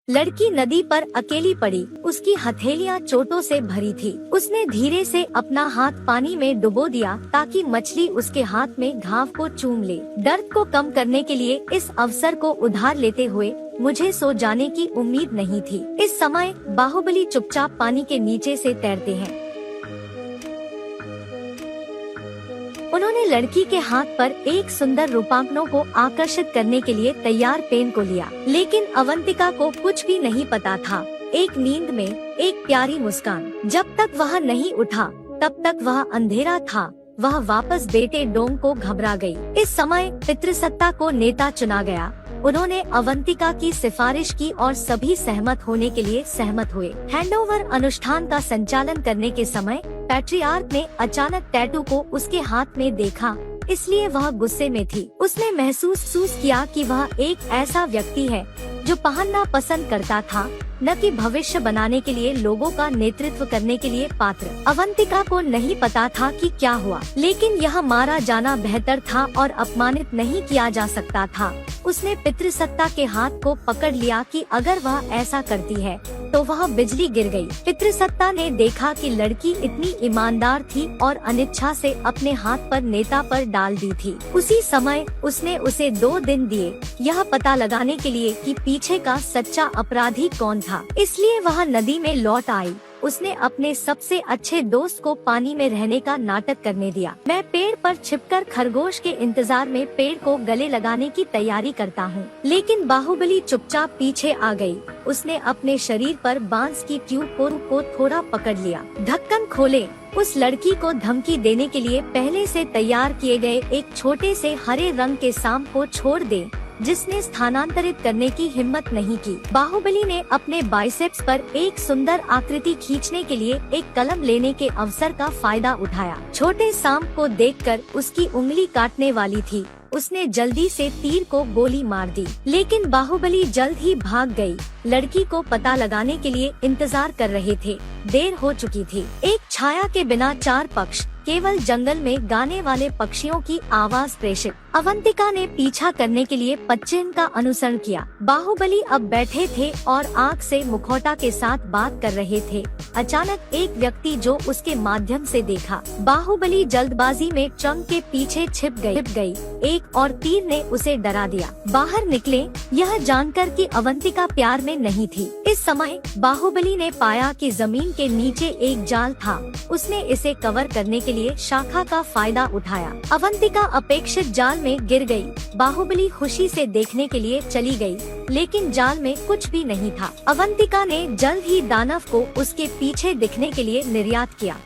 लड़की नदी पर अकेली पड़ी। उसकी हथेलियां चोटों से भरी थी। उसने धीरे से अपना हाथ पानी में डुबो दिया ताकि मछली उसके हाथ में घाव को चूम ले। दर्द को कम करने के लिए इस अवसर को उधार लेते हुए मुझे सो जाने की उम्मीद नहीं थी। इस समय बाहुबली चुपचाप पानी के नीचे से तैरते हैं। उन्होंने लड़की के हाथ पर एक सुंदर रूपांकनों को आकर्षित करने के लिए तैयार पेन को लिया, लेकिन अवंतिका को कुछ भी नहीं पता था। एक नींद में एक प्यारी मुस्कान। जब तक वह नहीं उठा तब तक वह अंधेरा था। वह वापस बेटे डोंग को घबरा गई। इस समय पितृसत्ता को नेता चुना गया। उन्होंने अवंतिका की सिफारिश की और सभी सहमत होने के लिए सहमत हुए। हैंडओवर अनुष्ठान का संचालन करने के समय पैट्रियार्क ने अचानक टैटू को उसके हाथ में देखा, इसलिए वह गुस्से में थी। उसने महसूस किया कि वह एक ऐसा व्यक्ति है जो पहनना पसंद करता था, न कि भविष्य बनाने के लिए लोगों का नेतृत्व करने के लिए पात्र। अवंतिका को नहीं पता था कि क्या हुआ, लेकिन यह मारा जाना बेहतर था और अपमानित नहीं किया जा सकता था। उसने पितृसत्ता के हाथ को पकड़ लिया कि अगर वह ऐसा करती है तो वह बिजली गिर गई। पितृसत्ता ने देखा कि लड़की इतनी ईमानदार थी और अनिच्छा से अपने हाथ पर नेता पर डाल दी थी। उसी समय उसने उसे 2 दिन दिए यह पता लगाने के लिए कि पीछे का सच्चा अपराधी कौन था। इसलिए वह नदी में लौट आई। उसने अपने सबसे अच्छे दोस्त को पानी में रहने का नाटक करने दिया। मैं पेड़ पर छिपकर खरगोश के इंतजार में पेड़ को गले लगाने की तैयारी करता हूँ, लेकिन बाहुबली चुपचाप पीछे आ गई। उसने अपने शरीर पर बांस की ट्यूब को थोड़ा पकड़ लिया। ढक्कन खोले। उस लड़की को धमकी देने के लिए पहले से तैयार किए गए एक छोटे से हरे रंग के सांप को छोड़ दे, जिसने स्थानांतरित करने की हिम्मत नहीं की। बाहुबली ने अपने बाइसेप्स पर एक सुंदर आकृति खींचने के लिए एक कलम लेने के अवसर का फायदा उठाया। छोटे सांप को देखकर उसकी उंगली काटने वाली थी। उसने जल्दी से तीर को गोली मार दी, लेकिन बाहुबली जल्द ही भाग गई। लड़की को पता लगाने के लिए इंतजार कर रहे थे। देर हो चुकी थी। एक छाया के बिना 4 पक्ष, केवल जंगल में गाने वाले पक्षियों की आवाज प्रेषित। अवंतिका ने पीछा करने के लिए पश्चिम का अनुसरण किया। बाहुबली अब बैठे थे और आँख से मुखौटा के साथ बात कर रहे थे। अचानक एक व्यक्ति जो उसके माध्यम से देखा। बाहुबली जल्दबाजी में ट्रंक के पीछे छिप गई। एक और तीर ने उसे डरा दिया। बाहर निकले, यह जानकर कि अवंतिका प्यार में नहीं थी। इस समय बाहुबली ने पाया कि जमीन के नीचे एक जाल था। उसने इसे कवर करने के लिए शाखा का फायदा उठाया। अवंतिका अपेक्षित जाल में गिर गई। बाहुबली खुशी से देखने के लिए चली गई, लेकिन जाल में कुछ भी नहीं था। अवंतिका ने जल्द ही दानव को उसके पीछे दिखने के लिए निर्यात किया।